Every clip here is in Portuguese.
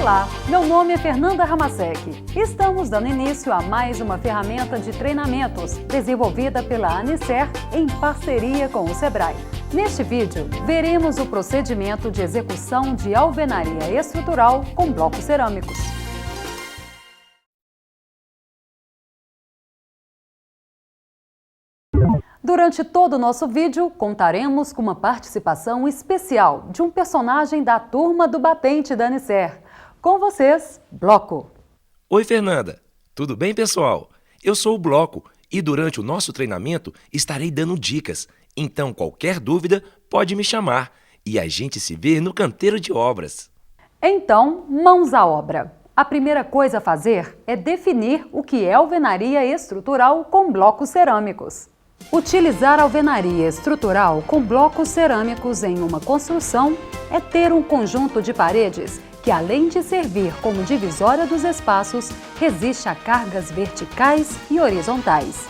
Olá, meu nome é Fernanda Ramasek. Estamos dando início a mais uma ferramenta de treinamentos desenvolvida pela Anicer em parceria com o Sebrae. Neste vídeo, veremos o procedimento de execução de alvenaria estrutural com blocos cerâmicos. Durante todo o nosso vídeo, contaremos com uma participação especial de um personagem da turma do batente da Anicer. Com vocês, Bloco. Oi, Fernanda. Tudo bem, pessoal? Eu sou o Bloco e durante o nosso treinamento estarei dando dicas. Então, qualquer dúvida, pode me chamar e a gente se vê no canteiro de obras. Então, mãos à obra. A primeira coisa a fazer é definir o que é alvenaria estrutural com blocos cerâmicos. Utilizar alvenaria estrutural com blocos cerâmicos em uma construção é ter um conjunto de paredes que, além de servir como divisória dos espaços, resiste a cargas verticais e horizontais.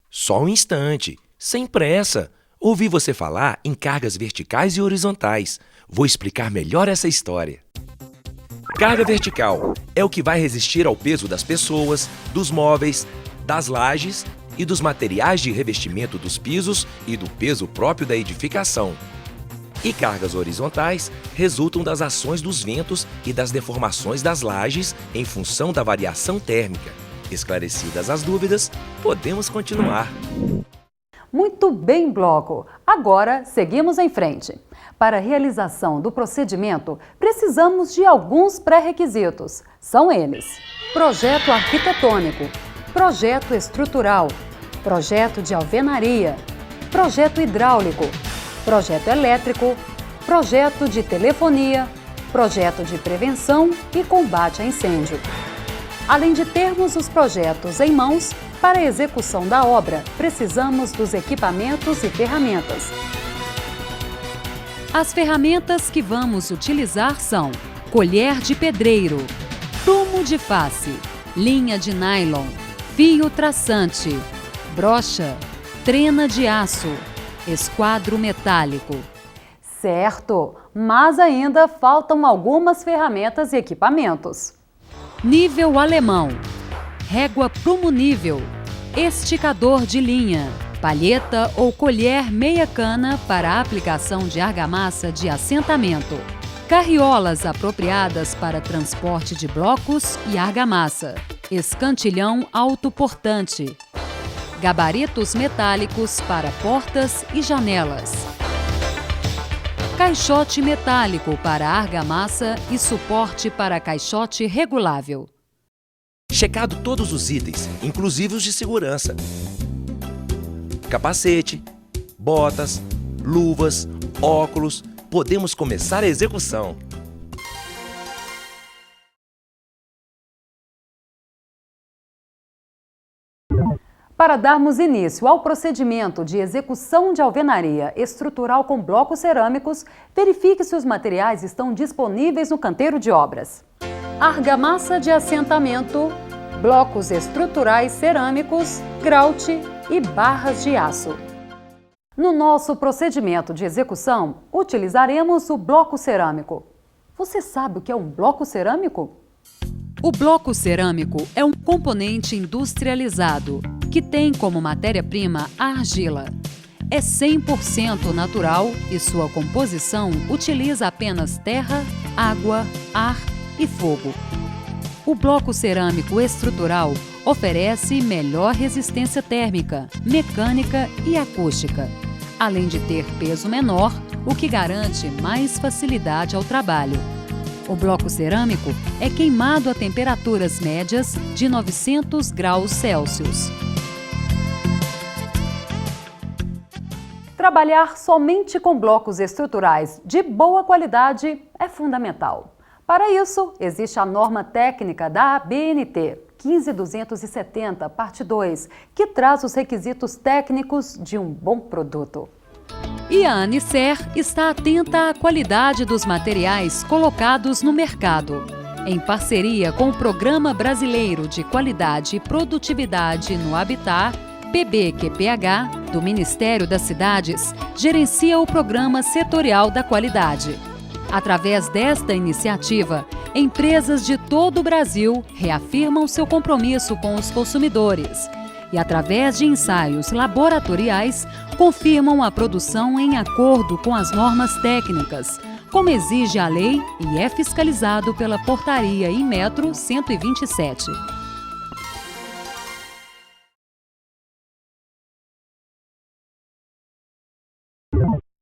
Só um instante, sem pressa. Ouvi você falar em cargas verticais e horizontais. Vou explicar melhor essa história. Carga vertical é o que vai resistir ao peso das pessoas, dos móveis, das lajes e dos materiais de revestimento dos pisos e do peso próprio da edificação. E cargas horizontais resultam das ações dos ventos e das deformações das lajes em função da variação térmica. Esclarecidas as dúvidas, podemos continuar. Muito bem, Bloco! Agora, seguimos em frente. Para a realização do procedimento, precisamos de alguns pré-requisitos. São eles: projeto arquitetônico, projeto estrutural, projeto de alvenaria, projeto hidráulico, projeto elétrico, projeto de telefonia, projeto de prevenção e combate a incêndio. Além de termos os projetos em mãos, para a execução da obra, precisamos dos equipamentos e ferramentas. As ferramentas que vamos utilizar são colher de pedreiro, prumo de face, linha de nylon, fio traçante, brocha, trena de aço, esquadro metálico. Certo, mas ainda faltam algumas ferramentas e equipamentos. Nível alemão, régua prumo-nível, esticador de linha, palheta ou colher meia cana para a aplicação de argamassa de assentamento, carriolas apropriadas para transporte de blocos e argamassa, escantilhão autoportante, gabaritos metálicos para portas e janelas, caixote metálico para argamassa e suporte para caixote regulável. Checado todos os itens, inclusive os de segurança. Capacete, botas, luvas, óculos. Podemos começar a execução. Para darmos início ao procedimento de execução de alvenaria estrutural com blocos cerâmicos, verifique se os materiais estão disponíveis no canteiro de obras. Argamassa de assentamento, blocos estruturais cerâmicos, grout e barras de aço. No nosso procedimento de execução, utilizaremos o bloco cerâmico. Você sabe o que é um bloco cerâmico? O bloco cerâmico é um componente industrializado que tem como matéria-prima a argila. É 100% natural e sua composição utiliza apenas terra, água, ar e fogo. O bloco cerâmico estrutural oferece melhor resistência térmica, mecânica e acústica, além de ter peso menor, o que garante mais facilidade ao trabalho. O bloco cerâmico é queimado a temperaturas médias de 900 graus Celsius. Trabalhar somente com blocos estruturais de boa qualidade é fundamental. Para isso, existe a norma técnica da ABNT 15270, parte 2, que traz os requisitos técnicos de um bom produto. E a Anicer está atenta à qualidade dos materiais colocados no mercado. Em parceria com o Programa Brasileiro de Qualidade e Produtividade no Habitat, PBQPH, do Ministério das Cidades, gerencia o Programa Setorial da Qualidade. Através desta iniciativa, Empresas de todo o Brasil reafirmam seu compromisso com os consumidores e, através de ensaios laboratoriais, confirmam a produção em acordo com as normas técnicas, como exige a lei e é fiscalizado pela Portaria Inmetro 127.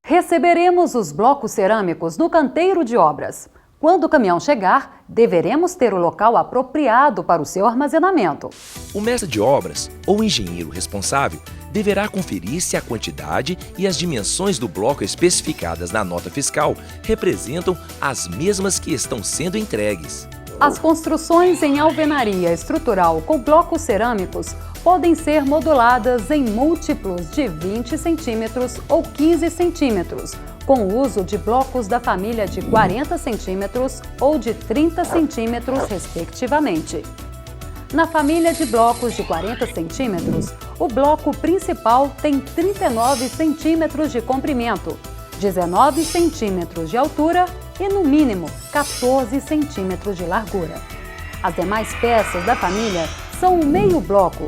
Receberemos os blocos cerâmicos no canteiro de obras. Quando o caminhão chegar, deveremos ter o local apropriado para o seu armazenamento. O mestre de obras ou engenheiro responsável deverá conferir se a quantidade e as dimensões do bloco especificadas na nota fiscal representam as mesmas que estão sendo entregues. As construções em alvenaria estrutural com blocos cerâmicos podem ser moduladas em múltiplos de 20 centímetros ou 15 centímetros, com o uso de blocos da família de 40 centímetros ou de 30 centímetros, respectivamente. Na família de blocos de 40 centímetros, o bloco principal tem 39 centímetros de comprimento, 19 centímetros de altura e, no mínimo, 14 centímetros de largura. As demais peças da família são o meio bloco,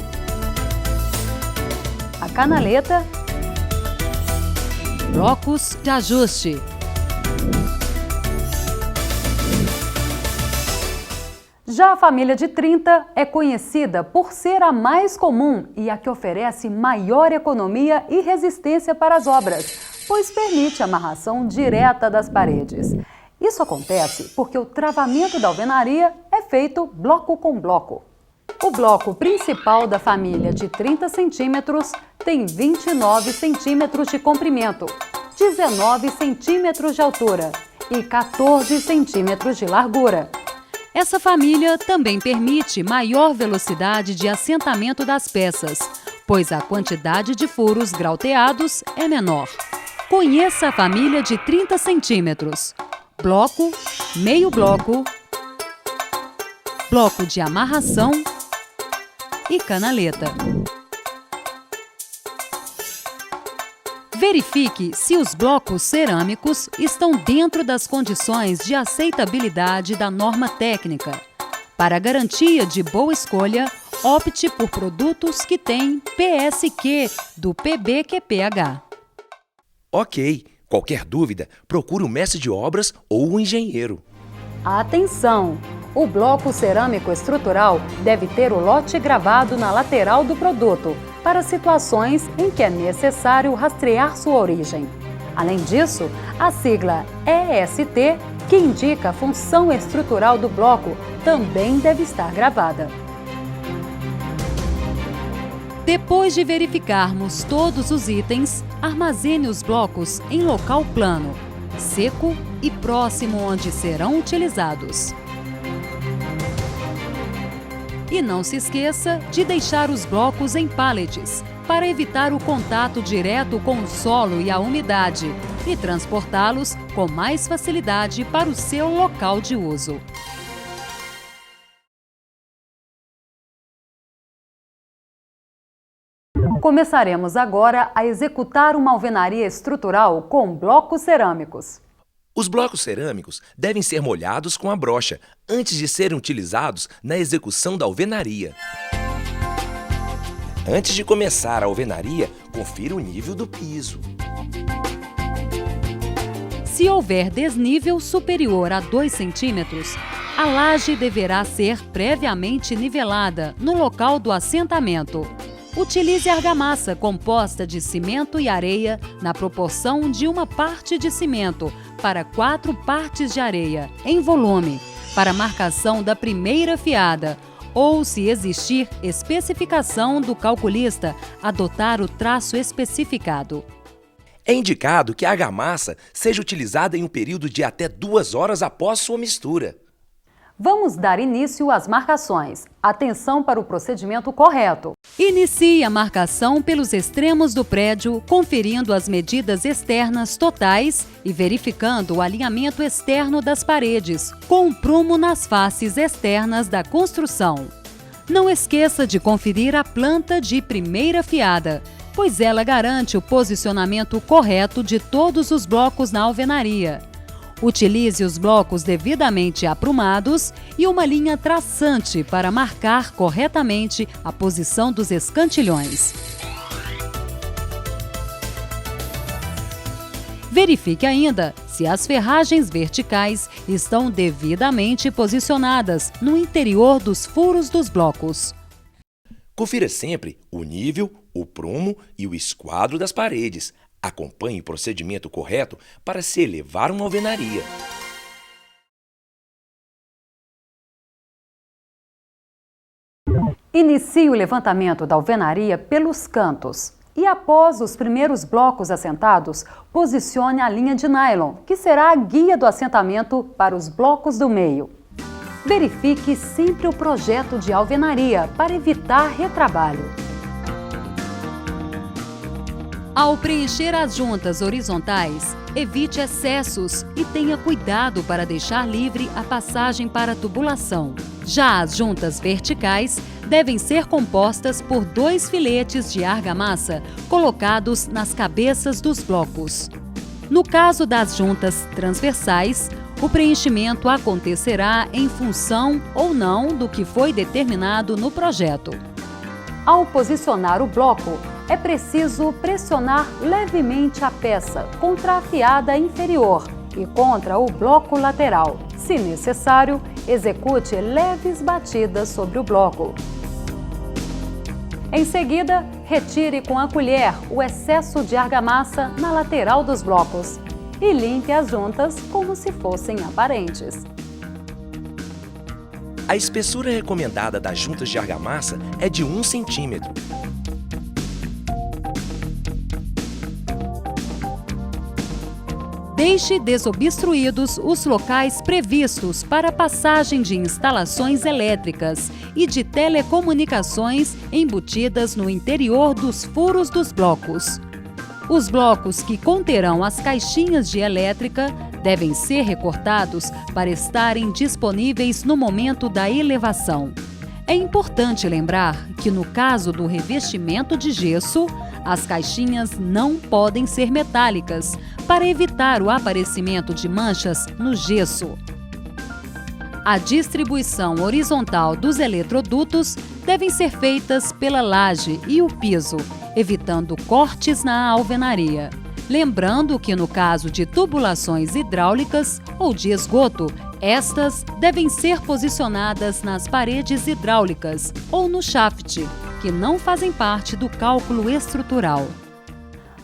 a canaleta, blocos de ajuste. Já a família de 30 é conhecida por ser a mais comum e a que oferece maior economia e resistência para as obras, pois permite a amarração direta das paredes. Isso acontece porque o travamento da alvenaria é feito bloco com bloco. O bloco principal da família de 30 centímetros tem 29 centímetros de comprimento, 19 centímetros de altura e 14 centímetros de largura. Essa família também permite maior velocidade de assentamento das peças, pois a quantidade de furos grauteados é menor. Conheça a família de 30 centímetros. Bloco, meio bloco, bloco de amarração e canaleta. Verifique se os blocos cerâmicos estão dentro das condições de aceitabilidade da norma técnica. Para garantia de boa escolha, opte por produtos que têm PSQ do PBQPH. Ok, qualquer dúvida, procure o mestre de obras ou o engenheiro. Atenção! O bloco cerâmico estrutural deve ter o lote gravado na lateral do produto, para situações em que é necessário rastrear sua origem. Além disso, a sigla EST, que indica a função estrutural do bloco, também deve estar gravada. Depois de verificarmos todos os itens, armazene os blocos em local plano, seco e próximo onde serão utilizados. E não se esqueça de deixar os blocos em pallets, para evitar o contato direto com o solo e a umidade, e transportá-los com mais facilidade para o seu local de uso. Começaremos agora a executar uma alvenaria estrutural com blocos cerâmicos. Os blocos cerâmicos devem ser molhados com a brocha antes de serem utilizados na execução da alvenaria. Antes de começar a alvenaria, confira o nível do piso. Se houver desnível superior a 2 centímetros, a laje deverá ser previamente nivelada no local do assentamento. Utilize argamassa composta de cimento e areia na proporção de 1 parte de cimento para 4 partes de areia, em volume, para marcação da primeira fiada, ou, se existir especificação do calculista, adotar o traço especificado. É indicado que a argamassa seja utilizada em um período de até 2 horas após sua mistura. Vamos dar início às marcações. Atenção para o procedimento correto. Inicie a marcação pelos extremos do prédio, conferindo as medidas externas totais e verificando o alinhamento externo das paredes, com um prumo nas faces externas da construção. Não esqueça de conferir a planta de primeira fiada, pois ela garante o posicionamento correto de todos os blocos na alvenaria. Utilize os blocos devidamente aprumados e uma linha traçante para marcar corretamente a posição dos escantilhões. Verifique ainda se as ferragens verticais estão devidamente posicionadas no interior dos furos dos blocos. Confira sempre o nível, o prumo e o esquadro das paredes. Acompanhe o procedimento correto para se elevar uma alvenaria. Inicie o levantamento da alvenaria pelos cantos. E após os primeiros blocos assentados, posicione a linha de nylon, que será a guia do assentamento para os blocos do meio. Verifique sempre o projeto de alvenaria para evitar retrabalho. Ao preencher as juntas horizontais, evite excessos e tenha cuidado para deixar livre a passagem para a tubulação. Já as juntas verticais devem ser compostas por 2 filetes de argamassa colocados nas cabeças dos blocos. No caso das juntas transversais, o preenchimento acontecerá em função ou não do que foi determinado no projeto. Ao posicionar o bloco, é preciso pressionar levemente a peça contra a fiada inferior e contra o bloco lateral. Se necessário, execute leves batidas sobre o bloco. Em seguida, retire com a colher o excesso de argamassa na lateral dos blocos e limpe as juntas como se fossem aparentes. A espessura recomendada das juntas de argamassa é de 1 centímetro. Deixe desobstruídos os locais previstos para a passagem de instalações elétricas e de telecomunicações embutidas no interior dos furos dos blocos. Os blocos que conterão as caixinhas de elétrica devem ser recortados para estarem disponíveis no momento da elevação. É importante lembrar que, no caso do revestimento de gesso, as caixinhas não podem ser metálicas para evitar o aparecimento de manchas no gesso. A distribuição horizontal dos eletrodutos devem ser feitas pela laje e o piso, evitando cortes na alvenaria. Lembrando que, no caso de tubulações hidráulicas ou de esgoto, estas devem ser posicionadas nas paredes hidráulicas ou no shaft, que não fazem parte do cálculo estrutural.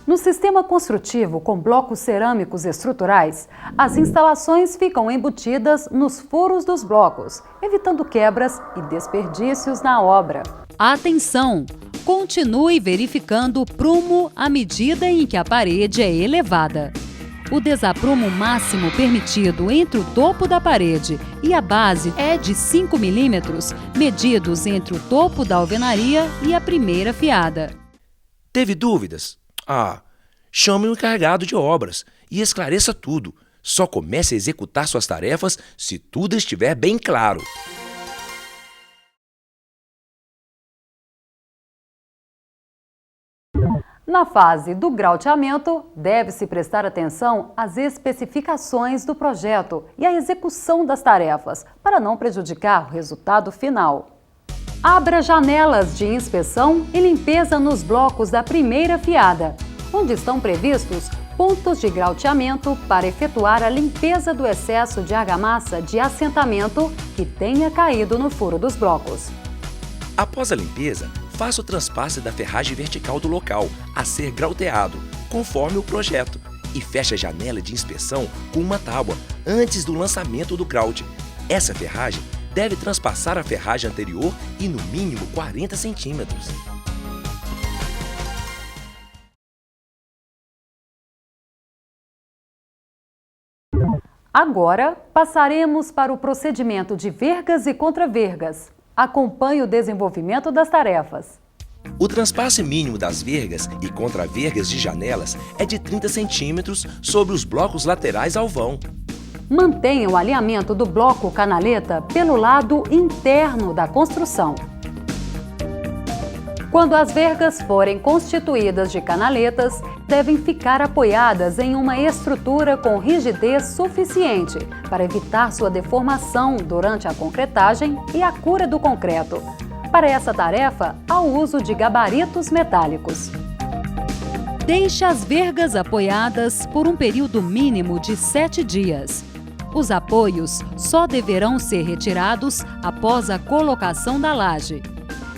No sistema construtivo com blocos cerâmicos estruturais, as instalações ficam embutidas nos furos dos blocos, evitando quebras e desperdícios na obra. Atenção! Continue verificando o prumo à medida em que a parede é elevada. O desaprumo máximo permitido entre o topo da parede e a base é de 5 milímetros, medidos entre o topo da alvenaria e a primeira fiada. Teve dúvidas? Chame o encarregado de obras e esclareça tudo. Só comece a executar suas tarefas se tudo estiver bem claro. Na fase do grauteamento, deve-se prestar atenção às especificações do projeto e à execução das tarefas, para não prejudicar o resultado final. Abra janelas de inspeção e limpeza nos blocos da primeira fiada, onde estão previstos pontos de grauteamento para efetuar a limpeza do excesso de argamassa de assentamento que tenha caído no furo dos blocos. Após a limpeza, faça o transpasse da ferragem vertical do local a ser grauteado, conforme o projeto, e feche a janela de inspeção com uma tábua antes do lançamento do grout. Essa ferragem deve transpassar a ferragem anterior e no mínimo 40 centímetros. Agora, passaremos para o procedimento de vergas e contravergas. Acompanhe o desenvolvimento das tarefas. O transpasse mínimo das vergas e contravergas de janelas é de 30 centímetros sobre os blocos laterais ao vão. Mantenha o alinhamento do bloco canaleta pelo lado interno da construção. Quando as vergas forem constituídas de canaletas, devem ficar apoiadas em uma estrutura com rigidez suficiente para evitar sua deformação durante a concretagem e a cura do concreto. Para essa tarefa, há o uso de gabaritos metálicos. Deixe as vergas apoiadas por um período mínimo de 7 dias. Os apoios só deverão ser retirados após a colocação da laje.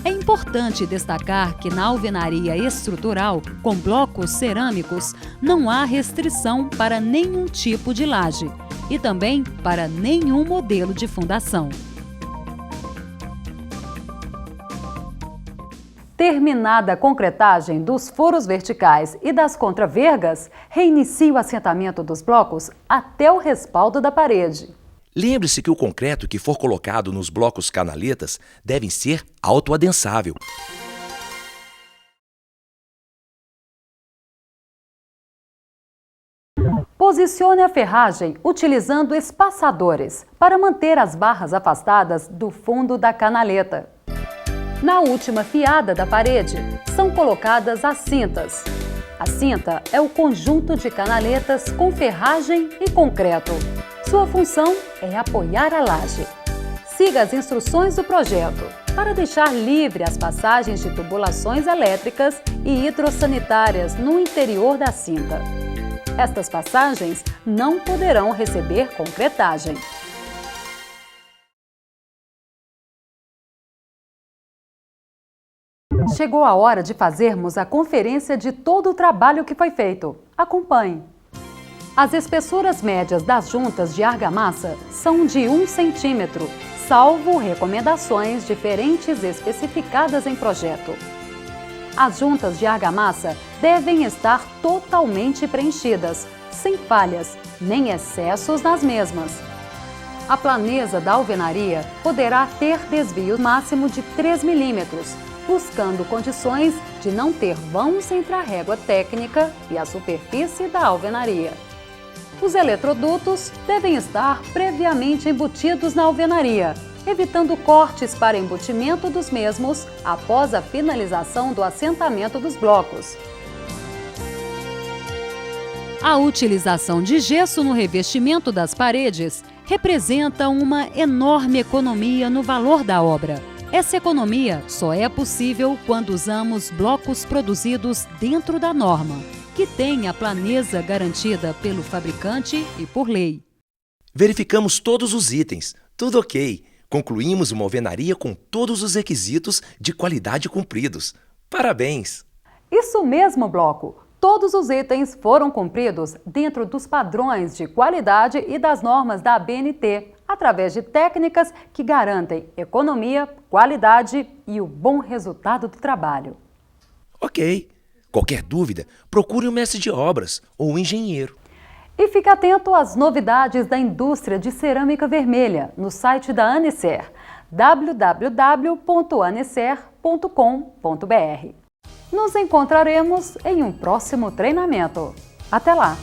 É importante destacar que na alvenaria estrutural, com blocos cerâmicos, não há restrição para nenhum tipo de laje e também para nenhum modelo de fundação. Terminada a concretagem dos furos verticais e das contravergas, reinicie o assentamento dos blocos até o respaldo da parede. Lembre-se que o concreto que for colocado nos blocos canaletas deve ser autoadensável. Posicione a ferragem utilizando espaçadores para manter as barras afastadas do fundo da canaleta. Na última fiada da parede, são colocadas as cintas. A cinta é o conjunto de canaletas com ferragem e concreto. Sua função é apoiar a laje. Siga as instruções do projeto para deixar livre as passagens de tubulações elétricas e hidrossanitárias no interior da cinta. Estas passagens não poderão receber concretagem. Chegou a hora de fazermos a conferência de todo o trabalho que foi feito. Acompanhe. As espessuras médias das juntas de argamassa são de 1 centímetro, salvo recomendações diferentes especificadas em projeto. As juntas de argamassa devem estar totalmente preenchidas, sem falhas, nem excessos nas mesmas. A planeza da alvenaria poderá ter desvio máximo de 3 milímetros, buscando condições de não ter vãos entre a régua técnica e a superfície da alvenaria. Os eletrodutos devem estar previamente embutidos na alvenaria, evitando cortes para embutimento dos mesmos após a finalização do assentamento dos blocos. A utilização de gesso no revestimento das paredes representa uma enorme economia no valor da obra. Essa economia só é possível quando usamos blocos produzidos dentro da norma, que tem a planeza garantida pelo fabricante e por lei. Verificamos todos os itens, tudo ok. Concluímos uma alvenaria com todos os requisitos de qualidade cumpridos. Parabéns! Isso mesmo, bloco! Todos os itens foram cumpridos dentro dos padrões de qualidade e das normas da ABNT, através de técnicas que garantem economia, qualidade e o bom resultado do trabalho. Ok. Qualquer dúvida, procure o mestre de obras ou o engenheiro. E fique atento às novidades da indústria de cerâmica vermelha no site da Anecer, www.anecer.com.br. Nos encontraremos em um próximo treinamento. Até lá!